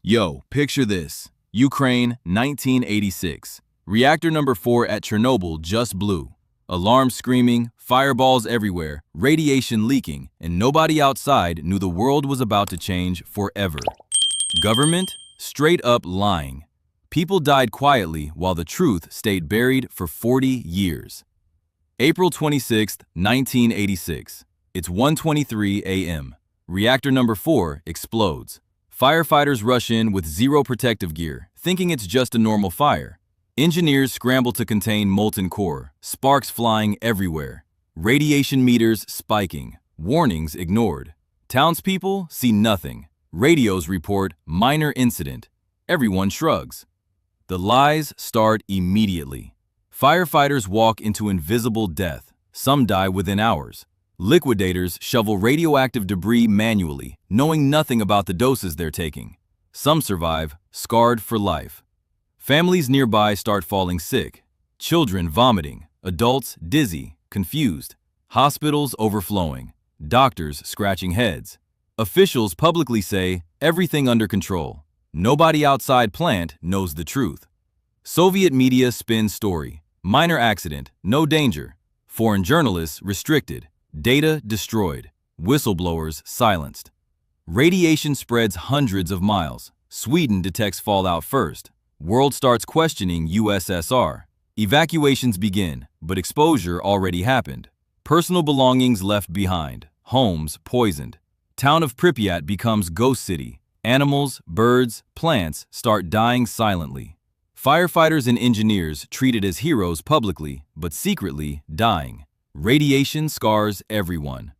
Yo, picture this. Ukraine, 1986. Reactor number 4 at Chernobyl just blew. Alarms screaming, fireballs everywhere, radiation leaking, and nobody outside knew the world was about to change forever. Government? Straight up lying. People died quietly while the truth stayed buried for 40 years. April 26, 1986. It's 1:23 a.m. Reactor number 4 explodes. Firefighters rush in with zero protective gear, thinking it's just a normal fire. Engineers scramble to contain molten core, sparks flying everywhere. Radiation meters spiking, warnings ignored. Townspeople see nothing. Radios report minor incident. Everyone shrugs. The lies start immediately. Firefighters walk into invisible death. Some die within hours. Liquidators shovel radioactive debris manually, knowing nothing about the doses they're taking. Some survive, scarred for life. Families nearby start falling sick. Children vomiting, adults dizzy, confused. Hospitals overflowing. Doctors scratching heads. Officials publicly say everything under control. Nobody outside plant knows the truth. Soviet media spin story. Minor accident, no danger. Foreign journalists restricted. Data destroyed. Whistleblowers silenced. Radiation spreads hundreds of miles. Sweden detects fallout first. World starts questioning USSR. Evacuations begin, but exposure already happened. Personal belongings left behind. Homes poisoned. Town of Pripyat becomes ghost city. Animals, birds, plants start dying silently. Firefighters and engineers treated as heroes publicly, but secretly dying. Radiation scars everyone.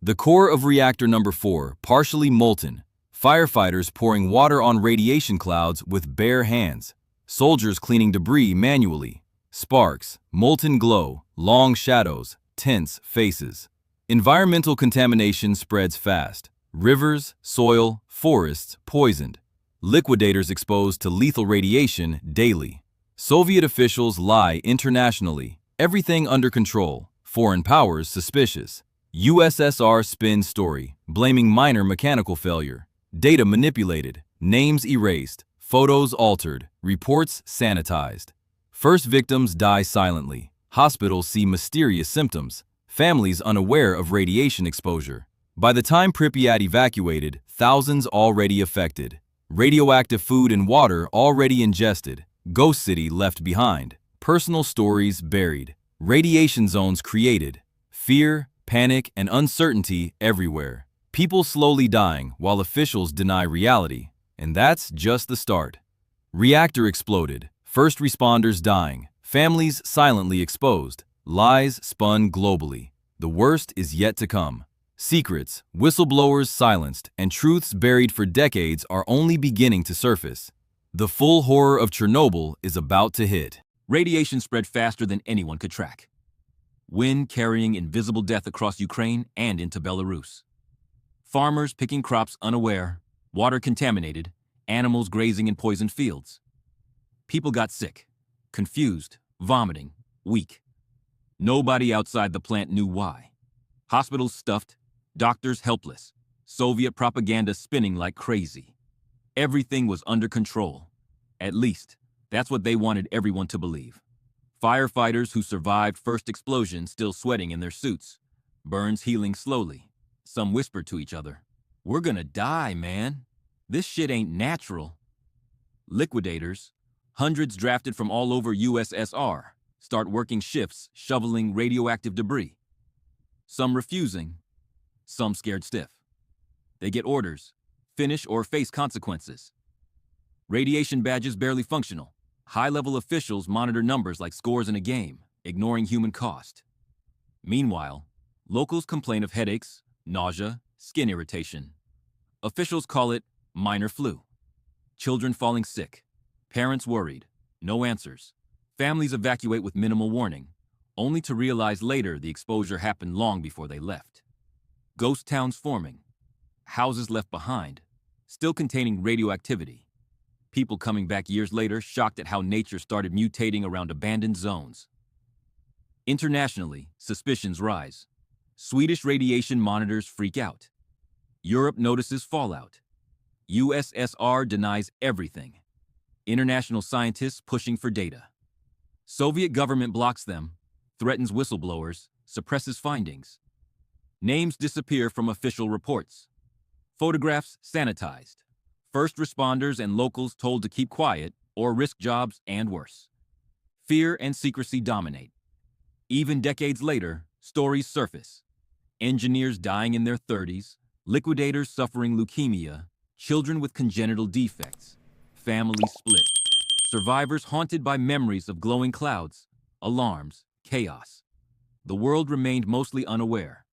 The core of reactor number 4 partially molten. Firefighters pouring water on radiation clouds with bare hands. Soldiers cleaning debris manually. Sparks, molten glow, long shadows, tense faces. Environmental contamination spreads fast. Rivers, soil, forests poisoned. Liquidators exposed to lethal radiation daily. Soviet officials lie internationally. Everything under control. Foreign powers suspicious. USSR spin story, blaming minor mechanical failure. Data manipulated, names erased, photos altered, reports sanitized. First victims die silently. Hospitals see mysterious symptoms. Families unaware of radiation exposure. By the time Pripyat evacuated, thousands already affected. Radioactive food and water already ingested. Ghost city left behind. Personal stories buried. Radiation zones created. Fear, panic, and uncertainty everywhere. People slowly dying while officials deny reality. And that's just the start. Reactor exploded. First responders dying. Families silently exposed. Lies spun globally. The worst is yet to come. Secrets, whistleblowers silenced, and truths buried for decades are only beginning to surface. The full horror of Chernobyl is about to hit. Radiation spread faster than anyone could track. Wind carrying invisible death across Ukraine and into Belarus. Farmers picking crops unaware, water contaminated, animals grazing in poisoned fields. People got sick, confused, vomiting, weak. Nobody outside the plant knew why. Hospitals stuffed, doctors helpless, Soviet propaganda spinning like crazy. Everything was under control. At least, that's what they wanted everyone to believe. Firefighters who survived first explosion still sweating in their suits. Burns healing slowly. Some whispered to each other, "We're gonna die, man. This shit ain't natural." Liquidators, hundreds drafted from all over USSR, start working shifts shoveling radioactive debris. Some refusing, some scared stiff. They get orders, finish or face consequences. Radiation badges barely functional. High-level officials monitor numbers like scores in a game, ignoring human cost. Meanwhile, locals complain of headaches, nausea, skin irritation. Officials call it minor flu. Children falling sick. Parents worried. No answers. Families evacuate with minimal warning, only to realize later the exposure happened long before they left. Ghost towns forming. Houses left behind, still containing radioactivity. People coming back years later shocked at how nature started mutating around abandoned zones. Internationally, suspicions rise. Swedish radiation monitors freak out. Europe notices fallout. USSR denies everything. International scientists pushing for data. Soviet government blocks them, threatens whistleblowers, suppresses findings. Names disappear from official reports. Photographs sanitized. First responders and locals told to keep quiet or risk jobs and worse. Fear and secrecy dominate. Even decades later, stories surface. Engineers dying in their 30s, liquidators suffering leukemia, children with congenital defects, families split. Survivors haunted by memories of glowing clouds, alarms, chaos. The world remained mostly unaware.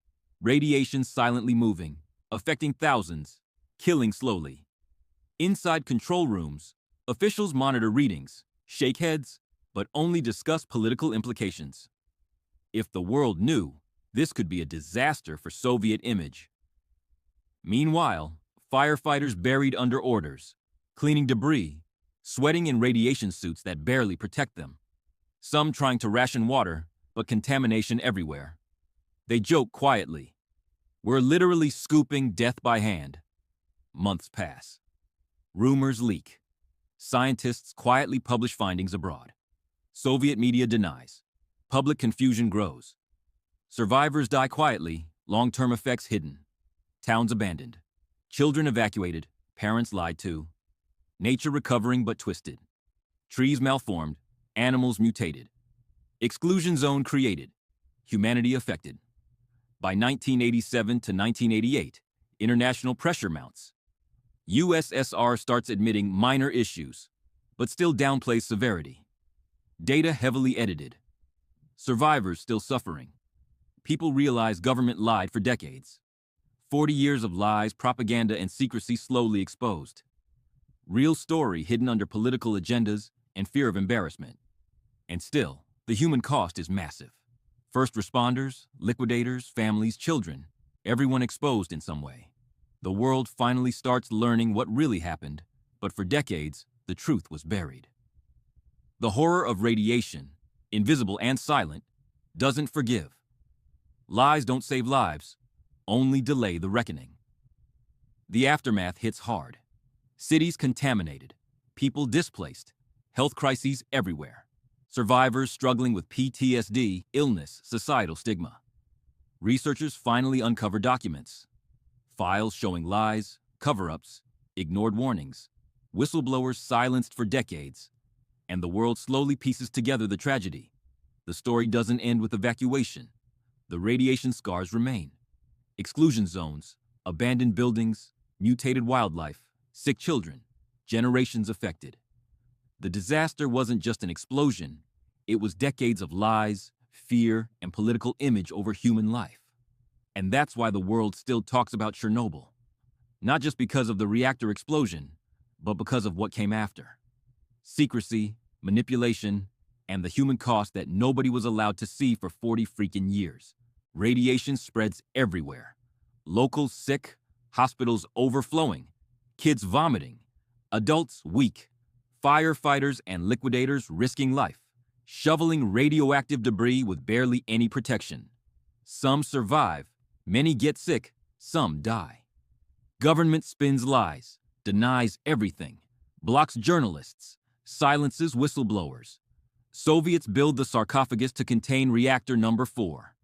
Radiation silently moving, affecting thousands, killing slowly. Inside control rooms, officials monitor readings, shake heads, but only discuss political implications. If the world knew, this could be a disaster for Soviet image. Meanwhile, firefighters buried under orders, cleaning debris, sweating in radiation suits that barely protect them. Some trying to ration water, but contamination everywhere. They joke quietly. We're literally scooping death by hand. Months pass. Rumors leak. Scientists quietly publish findings abroad. Soviet media denies. Public confusion grows. Survivors die quietly, long-term effects hidden. Towns abandoned. Children evacuated, parents lied to. Nature recovering but twisted. Trees malformed, animals mutated. Exclusion zone created. Humanity affected. By 1987 to 1988, international pressure mounts. USSR starts admitting minor issues, but still downplays severity. Data heavily edited. Survivors still suffering. People realize government lied for decades. 40 years of lies, propaganda, and secrecy slowly exposed. Real story hidden under political agendas and fear of embarrassment. And still, the human cost is massive. First responders, liquidators, families, children, everyone exposed in some way. The world finally starts learning what really happened, but for decades, the truth was buried. The horror of radiation, invisible and silent, doesn't forgive. Lies don't save lives, only delay the reckoning. The aftermath hits hard. Cities contaminated, people displaced, health crises everywhere. Survivors struggling with PTSD, illness, societal stigma. Researchers finally uncover documents. Files showing lies, cover-ups, ignored warnings. Whistleblowers silenced for decades. And the world slowly pieces together the tragedy. The story doesn't end with evacuation. The radiation scars remain. Exclusion zones, abandoned buildings, mutated wildlife, sick children, generations affected. The disaster wasn't just an explosion, it was decades of lies, fear, and political image over human life. And that's why the world still talks about Chernobyl. Not just because of the reactor explosion, but because of what came after. Secrecy, manipulation, and the human cost that nobody was allowed to see for 40 freaking years. Radiation spreads everywhere. Locals sick, hospitals overflowing, kids vomiting, adults weak, firefighters and liquidators risking life, shoveling radioactive debris with barely any protection. Some survive, many get sick, some die. Government spins lies, denies everything, blocks journalists, silences whistleblowers. Soviets build the sarcophagus to contain reactor number 4.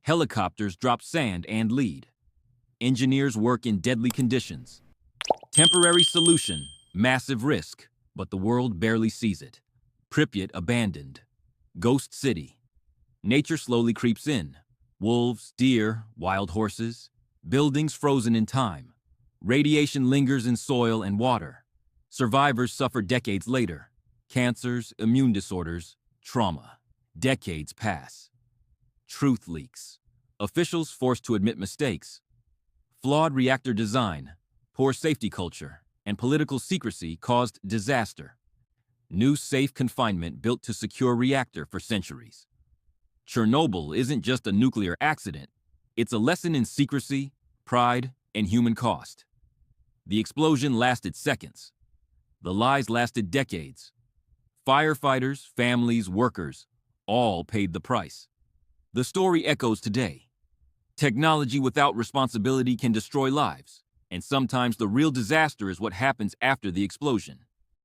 Helicopters drop sand and lead. Engineers work in deadly conditions. Temporary solution, massive risk, but the world barely sees it. Pripyat abandoned. Ghost city. Nature slowly creeps in. Wolves, deer, wild horses. Buildings frozen in time. Radiation lingers in soil and water. Survivors suffer decades later. Cancers, immune disorders, trauma. Decades pass. Truth leaks. Officials forced to admit mistakes. Flawed reactor design, poor safety culture, and political secrecy caused disaster. New safe confinement built to secure reactor for centuries. Chernobyl isn't just a nuclear accident. It's a lesson in secrecy, pride, and human cost. The explosion lasted seconds. The lies lasted decades. Firefighters, families, workers, all paid the price. The story echoes today. Technology without responsibility can destroy lives. And sometimes the real disaster is what happens after the explosion.